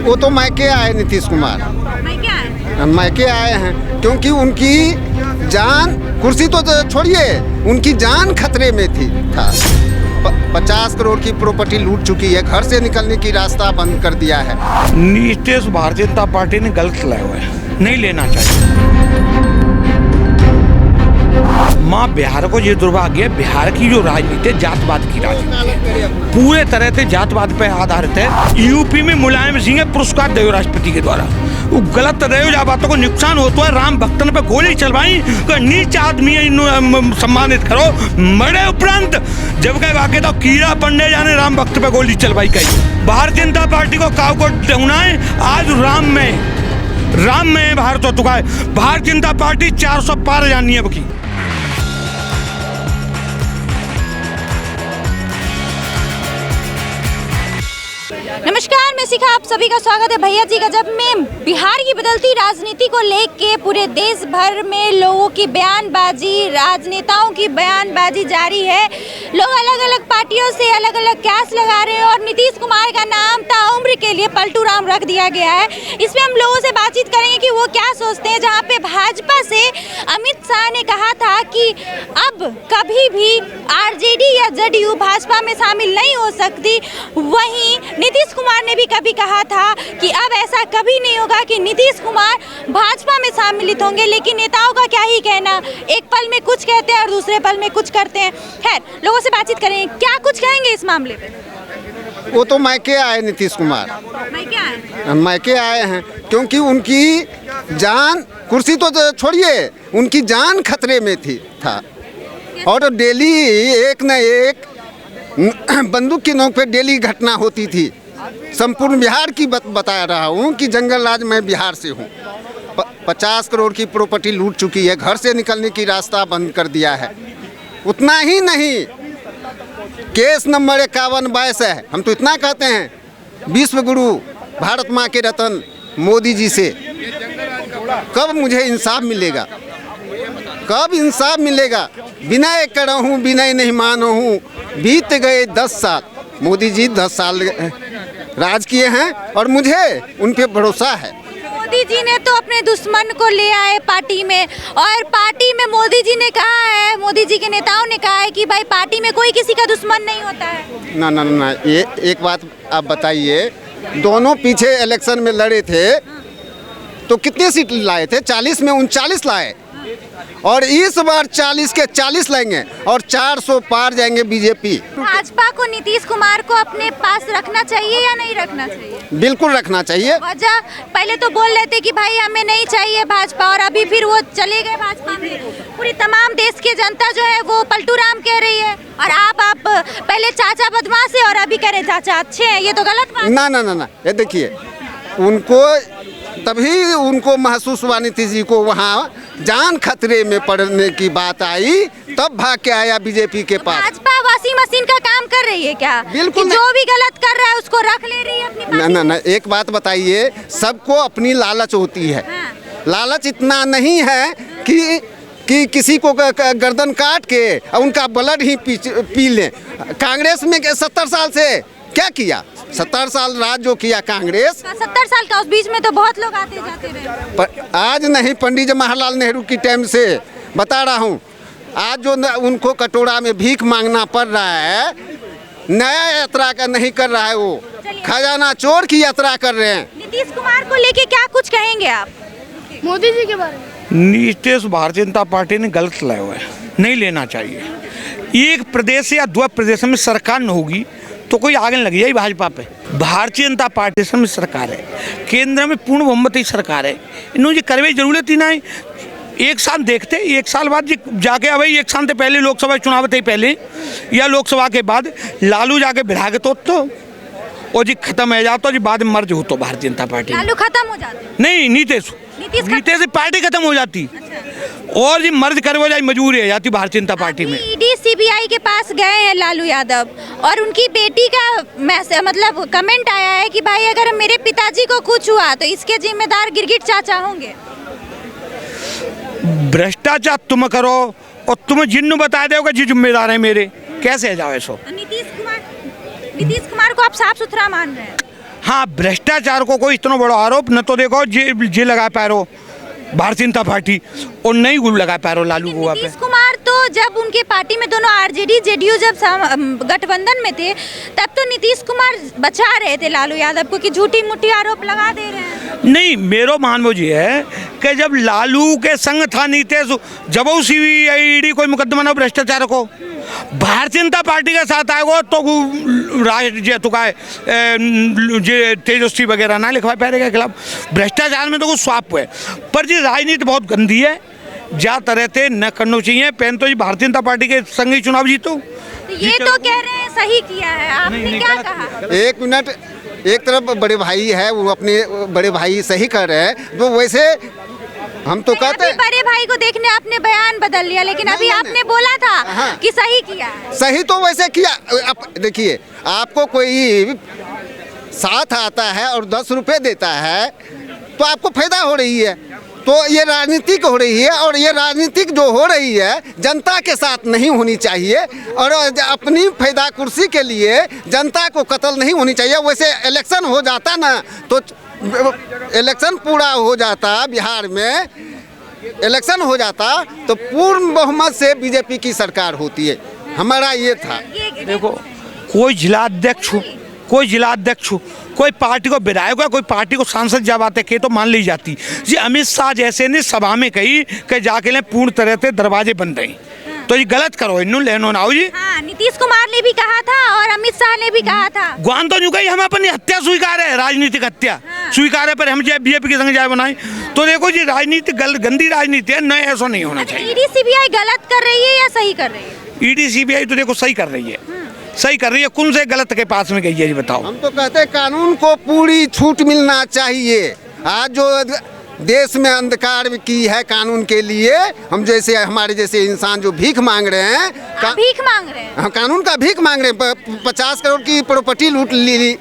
वो तो मैके आए नीतीश कुमार, मैके आए हैं क्योंकि उनकी जान, कुर्सी तो छोड़िए, उनकी जान खतरे में था। 50 करोड़ की प्रॉपर्टी लूट चुकी है, घर से निकलने की रास्ता बंद कर दिया है। नीतीश भारतीय जनता पार्टी ने गलत लाया हुआ है, नहीं लेना चाहिए। माँ बिहार को ये दुर्भाग्य है, बिहार की जो राजनीति है जातवाद की राजनीति है, पूरे तरह से जातवाद पर आधारित है। यूपी में मुलायम सिंह पुरस्कार दे राष्ट्रपति के द्वारा, वो गलत रहे जा बातों को नुकसान होता है। राम भक्तन पे गोली चलवाई, नीच आदमी सम्मानित करो, मरे उपरांत जब कहे वाकई तो कीड़ा पड़ने जाने राम भक्त पे गोली चलवाई कही। भारतीय जनता पार्टी को काव को होना है, आज राम में भारत हो चुका है। भारतीय जनता पार्टी 400 पार जानी है अब की। नमस्कार, मैं शिखा, आप सभी का स्वागत है भैया जी गजब में। बिहार की बदलती राजनीति को लेके पूरे देश भर में लोगों की बयानबाजी, राजनेताओं की बयानबाजी जारी है। लोग अलग अलग पार्टियों से अलग अलग कैस लगा रहे हैं और नीतीश कुमार का नाम ताउम्र के लिए पलटू राम रख दिया गया है। इसमें हम लोगों से बातचीत करेंगे कि वो क्या सोचते हैं। जहाँ पे भाजपा से अमित शाह ने कहा था कि अब कभी भी आरजेडी या जेडीयू भाजपा में शामिल नहीं हो सकती, वहीं नीतीश कुमार ने भी कभी कहा था कि अब ऐसा कभी नहीं होगा कि नीतीश कुमार भाजपा में सम्मिलित होंगे। लेकिन नेताओं का क्या ही कहना, एक पल में कुछ कहते हैं और दूसरे पल में कुछ करते हैं। खैर, लोगों से बातचीत करेंगे, क्या कुछ कहेंगे इस मामले पे। वो तो मैके आए नीतीश कुमार, मैके आए हैं क्योंकि उनकी जान, कुर्सी तो छोड़िए, उनकी जान खतरे में था। और डेली एक न एक बंदूक की नोक पे डेली घटना होती थी। संपूर्ण बिहार की बता रहा हूँ कि जंगल राज मैं बिहार से हूँ। 50 करोड़ की प्रॉपर्टी लूट चुकी है, घर से निकलने की रास्ता बंद कर दिया है। उतना ही नहीं, केस नंबर 5122 है। हम तो इतना कहते हैं, विश्व गुरु भारत माँ के रतन मोदी जी से कब मुझे इंसाफ मिलेगा, कब इंसाफ मिलेगा। विनय करा हूँ, विनय नहीं मानो हूँ, बीत गए 10 साल। मोदी जी 10 साल राज किए हैं और मुझे उन पे भरोसा है। मोदी जी ने तो अपने दुश्मन को ले आए पार्टी में, और पार्टी में मोदी जी ने कहा है, मोदी जी के नेताओं ने कहा है कि भाई पार्टी में कोई किसी का दुश्मन नहीं होता है। ना ना ना, ये एक बात आप बताइए, दोनों पीछे इलेक्शन में लड़े थे तो कितने सीट लाए थे? 40 में 39 लाए, और इस बार 40 के 40 लाएंगे और 400 पार जाएंगे बीजेपी। भाजपा को नीतीश कुमार को अपने पास रखना चाहिए या नहीं रखना चाहिए? बिल्कुल रखना चाहिए। वजह, पहले तो बोल रहे थे कि भाई हमें नहीं चाहिए भाजपा, और अभी फिर वो चले गए भाजपा में। पूरी तमाम देश की जनता जो है वो पलटू राम कह रही है, और आप पहले चाचा बदमाश है और अभी कह रहे चाचा अच्छे हैं। ये तो गलत बात। ना ना ना ना, ये देखिए, तभी उनको महसूस हुआ, नीतीश जी को वहाँ जान खतरे में पड़ने की बात आई, तब भाग के आया बीजेपी के पास। भाजपा वॉशिंग मशीन का काम कर रही है क्या? बिल्कुल, जो भी गलत कर रहा है उसको रख ले रही है अपनी पार्टी। ना ना ना, एक बात बताइए, सबको अपनी लालच होती है। हाँ। लालच इतना नहीं है कि किसी को गर्दन काट के उनका ब्लड ही पी लें। कांग्रेस में 70 साल से क्या किया? 70 साल राज जो किया कांग्रेस, 70 साल का, उस बीच में तो बहुत लोग आते जाते रहे। पर आज नहीं, पंडित जवाहरलाल नेहरू की टाइम से बता रहा हूँ, आज जो उनको कटोरा में भीख मांगना पड़ रहा है, नया यात्रा का नहीं कर रहा है, वो खजाना चोर की यात्रा कर रहे हैं। नीतीश कुमार को लेके क्या कुछ कहेंगे आप? मोदी जी के बारे में? नीतीश भारतीय जनता पार्टी ने गलत लाया हुआ है, नहीं लेना चाहिए। एक प्रदेश या 2 प्रदेश में सरकार न होगी तो कोई आगे लग जाए भाजपा पे। भारतीय जनता पार्टी में सरकार है, केंद्र में पूर्ण बहुमत की सरकार है, इन्होंने करवे जरूरत ही नहीं। एक साल देखते, एक साल बाद जाके, अब एक साल से पहले लोकसभा चुनाव थे पहले या लोकसभा के बाद लालू जाके विधायक तो और जी खत्म हो जाता जी, बाद में मर्ज हो तो भारतीय जनता पार्टी। लालू खत्म हो जाते? नहीं, नीतीश से पार्टी खत्म हो जाती। और जी मर्ज करे हो जाए, मजबूरी हो जाती भारतीय जनता पार्टी में। ईडी सीबीआई के पास गए हैं लालू यादव, और उनकी बेटी का मतलब कमेंट आया है कि भाई अगर मेरे पिताजी को कुछ हुआ तो इसके जिम्मेदार गिरगिट चाचा होंगे। भ्रष्टाचार तुम करो और तुम जिन्नु बता दोगे जी जिम्मेदार है मेरे, कैसे जाओ ऐसा? नीतीश कुमार को आप साफ सुथरा मान रहे हैं? हाँ, भ्रष्टाचार को कोई इतना बड़ा आरोप न तो देखो जे लगा पा रहे हो भारतीय जनता पार्टी और नहीं गुल लगा पा रहे हो लालू गोवा पे। नीतीश कुमार तो जब उनके पार्टी में दोनों आरजेडी जेडीयू जब गठबंधन में थे तब तो नीतीश कुमार बचा रहे थे लालू यादव को कि झूठी मूठी आरोप लगा दे रहे हैं। नहीं, मेरो मानव ये है कि जब लालू के संग था नीतीश, जब CBI कोई मुकदमा ना भ्रष्टाचार को, भारतीय जनता पार्टी के साथ आएगा तो तेजस्वी वगैरह ना लिखवा पाएगा के खिलाफ। भ्रष्टाचार में तो कुछ स्वाप है, पर जी राजनीति बहुत गंदी है, जा तरह से न करना चाहिए। पहन तो जी भारतीय जनता पार्टी के संग ही चुनाव जीतो। ये तो कह रहे हैं सही किया है, आपने क्या कहा? एक मिनट, एक तरफ बड़े भाई है, वो अपने बड़े भाई सही कर रहे हैं, तो वैसे हम तो कहते हैं बड़े भाई को देखने आपने बयान बदल लिया, लेकिन अभी आपने बोला था कि सही किया है। सही तो वैसे किया। अब देखिए, आपको कोई साथ आता है और 10 रुपए देता है तो आपको फायदा हो रही है, तो ये राजनीतिक हो रही है, और ये राजनीतिक जो हो रही है जनता के साथ नहीं होनी चाहिए, और अपनी फायदा कुर्सी के लिए जनता को कत्ल नहीं होनी चाहिए। वैसे इलेक्शन हो जाता ना, तो इलेक्शन पूरा हो जाता, बिहार में इलेक्शन हो जाता तो पूर्ण बहुमत से बीजेपी की सरकार होती है। हमारा ये था। देखो, कोई जिलाध्यक्ष हो, कोई जिलाध्यक्ष हो, कोई पार्टी को विधायक हो, कोई पार्टी को सांसद जब आते के तो मान ली जाती। जी अमित शाह जैसे ने सभा में कही कि जाके ले पूर्ण तरह से दरवाजे बंद हैं, तो ये गलत करो, इन्नू लेनो ना हो जी। हाँ, नीतीश कुमार ने भी कहा था और अमित शाह ने भी कहा था। गुआन तो यूं कही हम अपनी हत्या स्वीकार है, राजनीतिक हत्या स्वीकार है, पर हम जाए बीजेपी के संग जाए बनाए। तो देखो जी, राजनीति गंदी राजनीति है, नहीं ऐसा नहीं होना चाहिए। ईडी सीबीआई गलत कर रही है या सही कर रही है? ईडी सीबीआई तो देखो सही कर रही है, सही कर रही है। कौन से गलत के पास में गई है जी बताओ? हम तो कहते हैं कानून को पूरी छूट मिलना चाहिए। आज जो देश में अंधकार की है कानून के लिए, हम जैसे हमारे जैसे इंसान जो भीख मांग रहे हैं, भीख मांग रहे हैं, हम कानून का भीख मांग रहे हैं। 50 करोड़ की प्रॉपर्टी लूट ली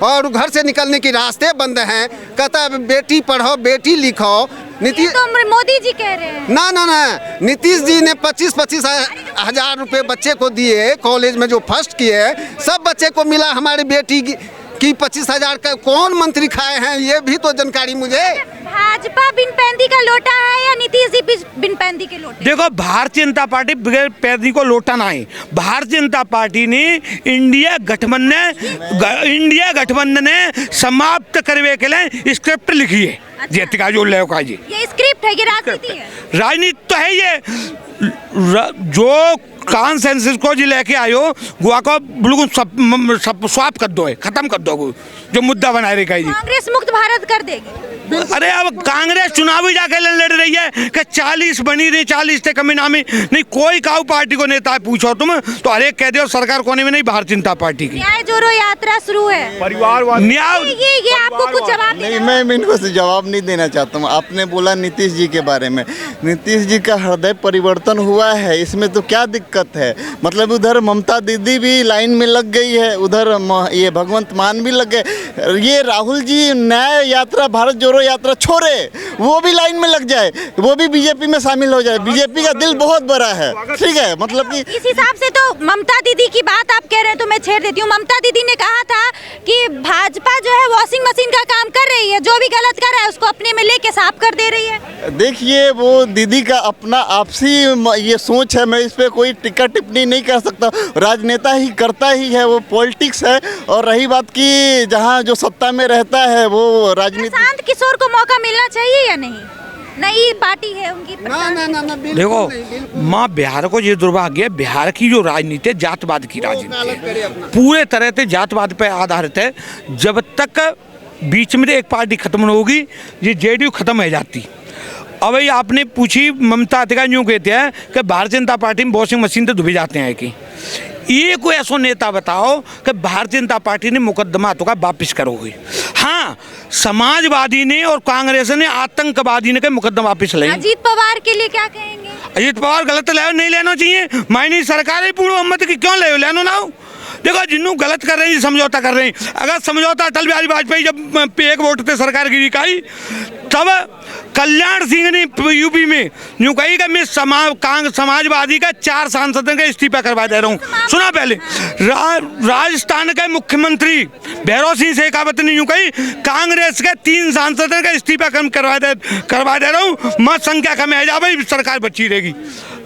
और घर से निकलने के रास्ते बंद हैं। कहता है बेटी पढ़ो, बेटी लिखो। नीतीश तो मोदी जी कह रहे हैं। ना, नीतीश जी ने 25-25 हजार रुपए बच्चे को दिए, कॉलेज में जो फर्स्ट किए सब बच्चे को मिला। हमारी बेटी की 25,000 का कौन मंत्री खाए हैं, ये भी तो जानकारी मुझे। भाजपा बिन पैंदी का लोटा है या नीतीश जी बिन पैंदी के लोटे? देखो, भारतीय जनता पार्टी बगैर पैंदी को लोटा ना है। भारतीय जनता पार्टी ने इंडिया गठबंधन ने समाप्त करने के लिए स्क्रिप्ट लिखी है। अच्छा। जो लेखा जी, ये स्क्रिप्ट है, ये राजनीति है। राजनीति तो है ये। जो कॉन्सेंसस को जी लेके आयो, गोवा को बिल्कुल सब स्वाप कर दो, खत्म कर दो, जो मुद्दा बना रही है। कांग्रेस मुक्त भारत कर देगी। अरे अब कांग्रेस चुनाव ही जाके लड़ रही है कि 40 बनी रही, 40 से कमी नामी नहीं। कोई काऊ पार्टी को नेता पूछो तुम तो हर एक कह दो सरकार कोने में नहीं, भारतीय जनता पार्टी की न्याय जोड़ो यात्रा शुरू है। परिवारवाद न्याय, ये आपको कुछ जवाब नहीं, मैं इनको जवाब नहीं देना चाहता हूँ। आपने बोला नीतीश जी के बारे में, नीतीश जी का हृदय परिवर्तन हुआ है, इसमें तो क्या दिक्कत है? मतलब उधर ममता दीदी भी लाइन में लग गई है, उधर ये भगवंत मान भी लग गए। ये राहुल जी न्याय यात्रा, भारत जोड़ो यात्रा छोड़े, वो भी लाइन में लग जाए, वो भी बीजेपी में शामिल हो जाए। बीजेपी का दिल बहुत बड़ा है, ठीक है। मतलब कि इस हिसाब से तो ममता दीदी की बात आप कह रहे हैं तो मैं छेड़ देती हूँ। ममता दीदी ने कहा था कि भाजपा जो है वॉशिंग मशीन का काम कर रही है, जो भी गलत कर रहा है उसको अपने में लेके साफ कर दे रही है। देखिए, वो दीदी का अपना आपसी ये सोच है, मैं इस पर कोई टिक्का टिप्पणी नहीं कर सकता। राजनेता ही करता ही है, वो पॉलिटिक्स है। और रही बात की जहाँ जो सत्ता में रहता है वो राजनीति। प्रशांत किशोर को मौका मिलना चाहिए या नहीं? नई पार्टी है उनकी। ना, देखो माँ, बिहार को ये दुर्भाग्य है, बिहार की जो राजनीति है जातवाद की राजनीति है, पूरे तरह से जातवाद पर आधारित है। जब तक बीच में एक पार्टी खत्म होगी, ये जेडीयू खत्म हो जाती। अब भाई आपने पूछी, ममता अधिकारी यूँ कहते हैं कि भारतीय जनता पार्टी में वॉशिंग मशीन से धुबी जाते हैं कि ये कोई ऐसा नेता बताओ कि भारतीय जनता पार्टी ने मुकदमा तो का वापिस करोगे। हाँ, समाजवादी ने और कांग्रेस ने, आतंकवादी ने के मुकदमा वापिस ले। अजीत पवार के लिए क्या कहेंगे? अजीत पवार गलत ले, नहीं लेना चाहिए। मायनी सरकार ही पूर्ण बहुमत की क्यों ले, लेनो ना। देखो, जिन्हों गलत कर रहे हैं समझौता कर रहे हैं। अगर समझौता अटल बिहारी वाजपेयी जब एक वोट से सरकार गिरी काई तब कल्याण सिंह ने यूपी में यूं कही कि मैं समाजवादी का 4 सांसदों का इस्तीफा करवा दे रहा हूँ। सुना पहले राजस्थान के मुख्यमंत्री भैरव सिंह शेखावत ने यूं कही कांग्रेस के 3 सांसदों का इस्तीफा करवा दे रहा हूँ, मत संख्या कम है जा भाई सरकार बची रहेगी।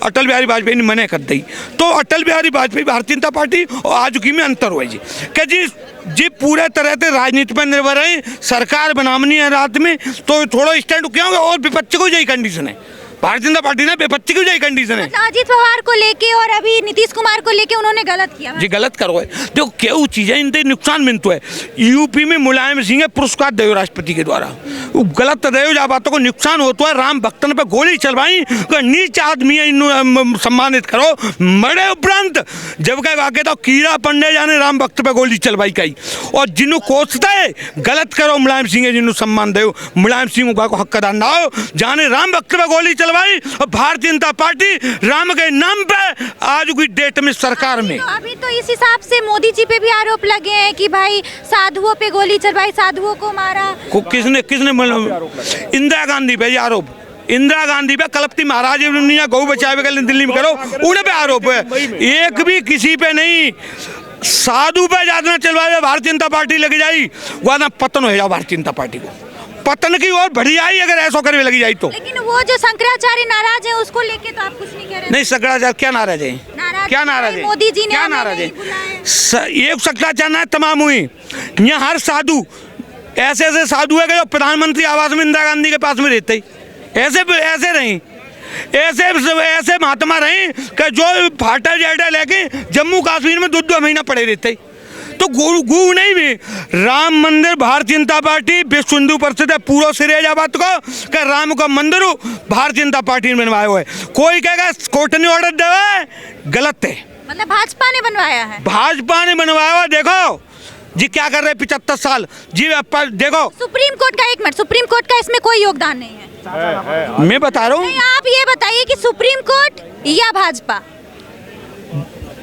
अटल बिहारी वाजपेयी ने मना कर दी। तो अटल बिहारी वाजपेयी भारतीय जनता पार्टी और आज की में अंतर हुआ जी कि जी पूरे तरह से राजनीति पर निर्भर है, सरकार बनावनी है रात में तो थोड़ा स्टैंड क्या होगा और विपक्ष को यही कंडीशन है, भारतीय जनता पार्टी ने विपक्ष की यही कंडीशन है। अजीत पवार को लेके और अभी नीतीश कुमार को लेके उन्होंने गलत किया जी, गलत करो है। देखो क्यों चीजें इनसे नुकसान मिलता है। यूपी में मुलायम सिंह पुरस्कार दे राष्ट्रपति के द्वारा, वो गलत दे जा बातों को नुकसान होता है। राम भक्तन पे गोली चलवाई, नीच आदमी है इन्हों सम्मानित करो मरे उपरांत, जबकि वाकई तो कीड़ा पड़ने जाने राम भक्त पे गोली चलवाई कई और जिन्हों कोसता है गलत करो मुलायम सिंह जिन्हों सम्मान दो, मुलायम सिंह को हकदार ना हो जाने राम भक्त पे गोली चलवाई और भारतीय जनता पार्टी राम के नाम पे आज की डेट में सरकार में। अभी तो इस हिसाब से मोदी जी पे भी आरोप लगे हैं कि भाई साधुओं पे गोली चलवाई, साधुओं को मारा। किसने इंदिरा गांधी पे आरोप, इंदिरा गांधी पे कलपति महाराज गौ बचावे के लिए दिल्ली में करो उन्हें पे आरोप है, एक भी किसी पे नहीं। साधु पे ज्यादा चलवाए भारतीय जनता पार्टी लग जाई वह पतन हो जाओ भारतीय जनता पार्टी को, पतन की ओर बढ़ जाए अगर ऐसा करने लगी जाए तो। लेकिन वो जो शंकराचार्य नाराज है उसको लेके तो आप कुछ नहीं कह रहे। नहीं, शंकराचार्य क्या नाराज है, क्या नाराज है, मोदी जी ने क्या नाराज है। एक शंकराचार्य तमाम हुई यहाँ हर साधु ऐसे ऐसे साधु है कि जो प्रधानमंत्री आवास में इंदिरा गांधी के पास में रहते ही ऐसे रही, ऐसे महात्मा रहे कि जो फाटा जेटा लेके जम्मू कश्मीर में 2-2 महीना पड़े रहते। तो गु नहीं भी राम मंदिर भारतीय जनता पार्टी विश्व हिंदू परिषद है पूरा सिरे जा बात को कि राम का मंदिर भारतीय जनता पार्टी ने बनवाया हुआ है। कोई कहेगा कोर्ट ने ऑर्डर दिया गलत है, मतलब भाजपा ने बनवाया है, भाजपा ने बनवाया हुआ। देखो जी क्या कर रहे 75 साल जी देखो सुप्रीम कोर्ट का, 1 मिनट, सुप्रीम कोर्ट का इसमें कोई योगदान नहीं है। मैं बता रहा हूँ, आप ये बताइए कि सुप्रीम कोर्ट या भाजपा।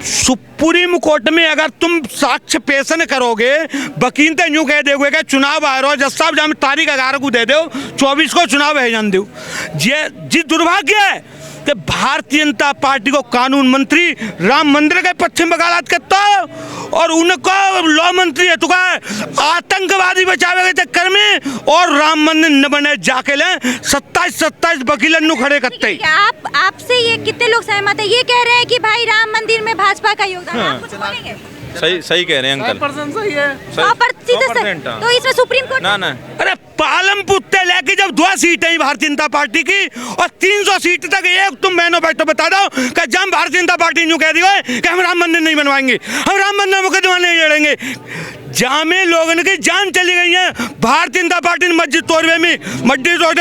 सुप्रीम कोर्ट में अगर तुम साक्ष्य पेश न करोगे, वकील तो यूं कह दोगे कि चुनाव आ रहा हो, जज साहब जब तारीख 11 को दे दो 24 को चुनाव है जान दो। जी दुर्भाग्य है कि भारतीय जनता पार्टी को कानून मंत्री राम मंदिर के पश्चिम बगालत करता और उनको लॉ मंत्री है तो आतंकवादी बचावे के चक्कर में और राम मंदिर न बने जाके ले 27 वकील खड़े करते। आपसे ये कितने लोग सहमत है, ये कह रहे हैं कि भाई राम मंदिर में भाजपा का योगदान है, आप कुछ बोलेंगे? सही कह रहे हैं अंकल, 100% सही है, 100%। तो इसमें सुप्रीम कोर्ट ना अरे पालमपुर से लेके जब 2 सीटें ही भारतीय जनता पार्टी की और 300 सीट तक एक तुम बहनों बैठो बता दो कि जब भारतीय जनता पार्टी यूं कह दी है कि हम राम मंदिर नहीं बनवाएंगे, हम राम मंदिर मुकदमा नहीं लड़ेंगे, जामे लोगों की जान चली गई है। भारतीय जनता पार्टी ने मस्जिद तोड़वे में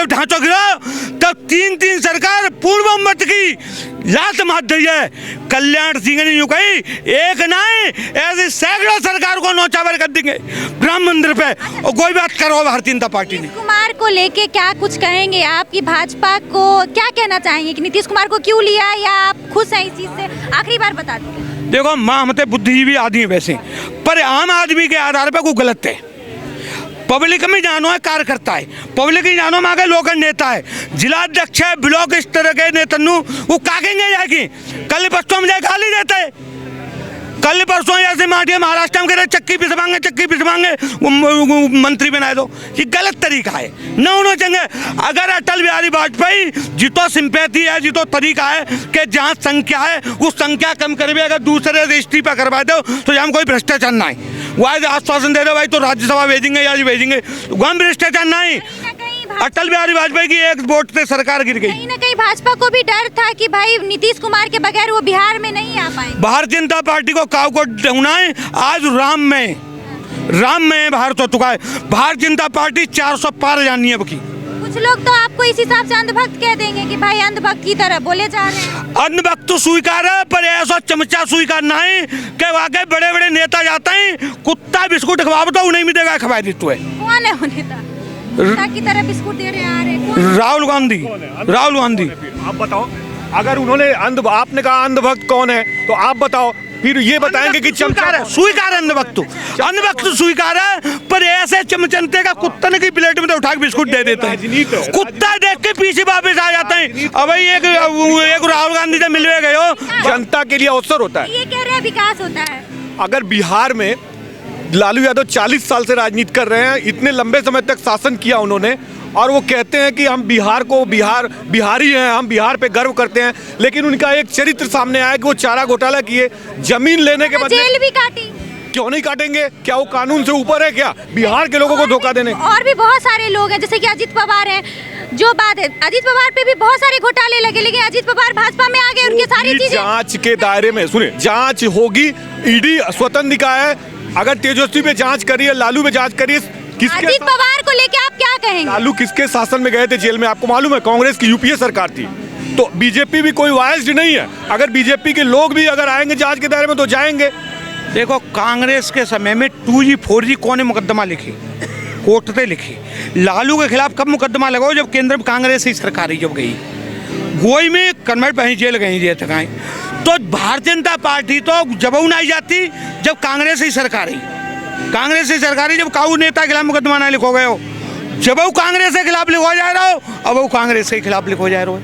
ढांचो गिरा तब 3 सरकार पूर्ण बहुमत की लात मार दी है। कल्याण सिंह ने यूं कही एक नहीं ऐसी सैकड़ों सरकार को नौचावर कर देंगे राम मंदिर पे और कोई बात करो भारतीय जनता पार्टी ने। कुमार को लेके क्या कुछ कहेंगे आप कि भाजपा को क्या कहना चाहेंगे कि नीतीश कुमार को क्यों लिया या आप खुश हैं इस चीज से? आखिरी बार बता दीजिए। देखो माँ हमते बुद्धिजीवी आदमी वैसे पर आम आदमी के आधार पर कोई गलत है, पब्लिक में जानो है कार्यकर्ता है, पब्लिक में जानो में लोकल नेता है, जिलाध्यक्ष है, ब्लॉक इस तरह के नेता वो कागेंगे जाएगी कल परसों में जाए गाली देते हैं, कल परसों ऐसे माटिया महाराष्ट्र में कह रहे चक्की पिसवाएंगे मंत्री बनाए दो, ये गलत तरीका है न होना चाहिए। अगर अटल बिहारी वाजपेयी जितो सिंपैथी है जितो तरीका है कि जहाँ संख्या है उस संख्या कम करवे, अगर दूसरे से इस्तीफा करवा दो तो यहाँ कोई भ्रष्टाचार ना है, वह आश्वासन दे दो भाई तो राज्यसभा भेजेंगे या भेजेंगे, वहाँ भ्रष्टाचार नहीं। अटल बिहारी वाजपेयी की एक वोट से सरकार गिर गई। कहीं ना कहीं भाजपा को भी डर था कि भाई नीतीश कुमार के बगैर वो बिहार में नहीं आ पाए। भारतीय जनता पार्टी को काव को ढूंढाए आज राम में भारत हो चुका है, भारतीय जनता पार्टी 400 पार जानी है। कुछ लोग तो आपको इस हिसाब से अंधभक्त कह देंगे कि भाई अंधभक्त की तरह बोले जा रहे हैं। अंधभक्त तो स्वीकार है पर ऐसा चमचा स्वीकार नहीं कि वाकई बड़े बड़े नेता जाते हैं कुत्ता बिस्कुट खवा तो उन्हें भी देगा खवा दी है। कौन है वो नेता की तरह बिस्कुट दे रहे आ रहे? राहुल गांधी। आप बताओ अगर उन्होंने आपने कहा अंधभक्त कौन है तो आप बताओ, फिर ये बताएंगे कि स्वीकार अंधभक्त स्वीकार है पर ऐसे चमचनते का कुत्तन की प्लेट में तो उठा के बिस्कुट दे देते हैं, कुत्ता देख के पीछे वापस आ जाते हैं। अब भाई एक राहुल गांधी से मिलवे गए हो, जनता के लिए अवसर होता है। ये कह रहे हैं विकास होता है। अगर बिहार में लालू यादव 40 साल से राजनीति कर रहे हैं, इतने लंबे समय तक शासन किया उन्होंने, और वो कहते हैं कि हम बिहारी हैं, हम बिहार पे गर्व करते हैं, लेकिन उनका एक चरित्र सामने आया कि वो चारा घोटाला किए, जमीन लेने के बदले जेल भी काटी। क्यों नहीं काटेंगे? क्या वो कानून से ऊपर है क्या बिहार के लोगों को धोखा देने? और भी बहुत सारे लोग हैं, जैसे कि अजीत पवार हैं। जो बात है, अजीत पवार पे भी बहुत सारे घोटाले लगे, लेकिन अजीत पवार भाजपा में आ गए, उनके सारी चीजें जांच के दायरे में। सुनिए, जांच होगी, ईडी स्वतंत्र निकाय है। अगर तेजस्वी पे जांच करिए, लालू पे जांच करिए, अजीत पवार को लेके आप क्या कहेंगे? लालू किसके शासन में गए थे जेल में? आपको मालूम है, कांग्रेस की यूपीए सरकार थी। तो बीजेपी भी कोई वाइस्ड नहीं है। अगर बीजेपी के लोग भी अगर आएंगे जांच के दायरे में तो जाएंगे। देखो, कांग्रेस के समय में 2G 4G कौन ने मुकदमा लिखी? कोर्ट पे लिखी। लालू के खिलाफ कब मुकदमा लगाओ? जब केंद्र में कांग्रेस ही सरकार जब गई, गोई में कन्वर्ट पहनी जेल गई जे तक। तो भारतीय जनता पार्टी तो जब नहीं जाती जब कांग्रेस ही सरकार ही, कांग्रेस ही सरकारी। जब काऊ नेता के खिलाफ मुकदमा ना लिखो गए हो, जब वो कांग्रेस के खिलाफ लिखो जा रहा हो, अब वो कांग्रेस के खिलाफ लिखो जा रहा हो।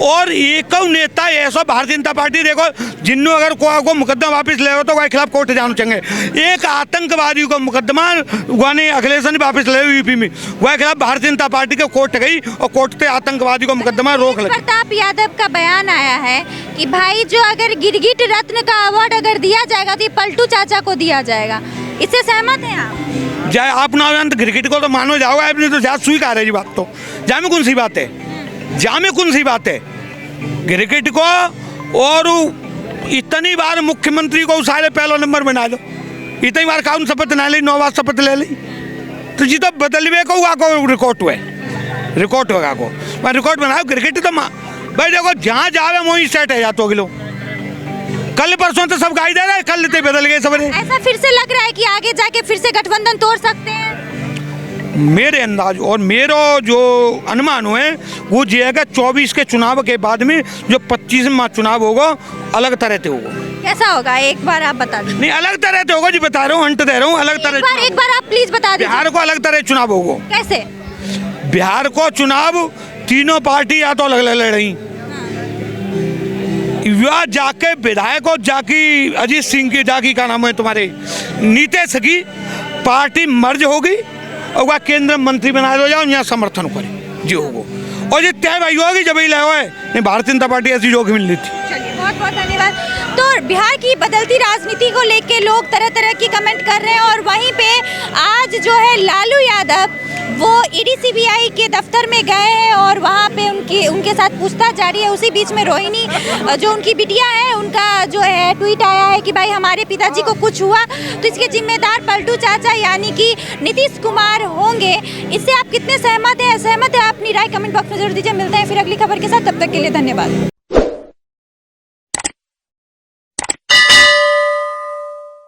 और एक नेता ऐसा भारतीय जनता पार्टी देखो, जिन्हों अगर को मुकदमा वापस ले तो वह खिलाफ कोर्ट जाना चाहिए। एक आतंकवादी को मुकदमा ने अखिलेश ने वापस ले यूपी में, वह खिलाफ भारतीय जनता पार्टी के कोर्ट गई और कोर्ट पे आतंकवादी को मुकदमा रोक लगी। प्रताप यादव का बयान आया है कि भाई जो अगर गिरगिट रत्न का अवार्ड अगर दिया जाएगा तो ये पलटू चाचा को दिया जाएगा। इससे सहमत हैं आप? जाए आप ना क्रिकेट को तो मानो जाओ, आपने तो ज्यादा स्वीकार है जी बात। तो जामे कौन सी बात है? जामे कौन सी बात है? क्रिकेट को और इतनी बार मुख्यमंत्री को सारे पहला नंबर बना लो, इतनी बार काउन शपथ ना ली, 9 बार शपथ ले ली, तो जी तो बदलवे को रिकॉर्ड हुए, रिकॉर्ड होगा को मैं रिकॉर्ड बनाओ। क्रिकेट तो भाई देखो, जहाँ जावे वहीं सेट है जातो किलो। कल परसों तो सब गाई दे रहे, कल लेते बदल गए सब। ऐसा फिर से लग रहा है कि आगे जाके फिर से गठबंधन तोड़ सकते हैं? मेरे अंदाज और मेरा जो अनुमान है वो ये है कि 24 के चुनाव के बाद में जो 25वां चुनाव होगा अलग तरह से होगा। कैसा होगा एक बार आप बता दीजिए। नहीं, अलग तरह से होगा जी, बता रहा हूँ, अंत दे रहा हूँ, अलग तरह। एक बार आप प्लीज बता दीजिए। बिहार को अलग तरह चुनाव होगा। कैसे? बिहार को चुनाव तीनों पार्टी या तो अलग अलग लड़ रही, या जाके विधायक जाकी अजीत सिंह की जाकी का नाम है तुम्हारे नीतीश की पार्टी मर्ज होगी और वह केंद्र मंत्री बना दो जाओ, यहाँ समर्थन करे जी होगा। और ये तय भाई होगी जब ही लाओ है, भारतीय जनता पार्टी ऐसी जोखिम मिल रही थी। चलिए, बहुत बहुत धन्यवाद। तो बिहार की बदलती राजनीति को लेके लोग तरह तरह की कमेंट कर रहे हैं, और वहीं पे आज जो है लालू यादव वो ईडी सीबीआई के दफ्तर में गए हैं और वहाँ पे उनके साथ पूछताछ जारी है। उसी बीच में रोहिणी जो उनकी बिटिया है, उनका जो है ट्वीट आया है कि भाई हमारे पिताजी को कुछ हुआ तो इसके जिम्मेदार पलटू चाचा यानी कि नीतीश कुमार होंगे। इससे आप कितने सहमत हैं? असहमत है? अपनी राय कमेंट बॉक्स में जरूर दीजिए। मिलते हैं फिर अगली खबर के साथ, तब तक के लिए धन्यवाद।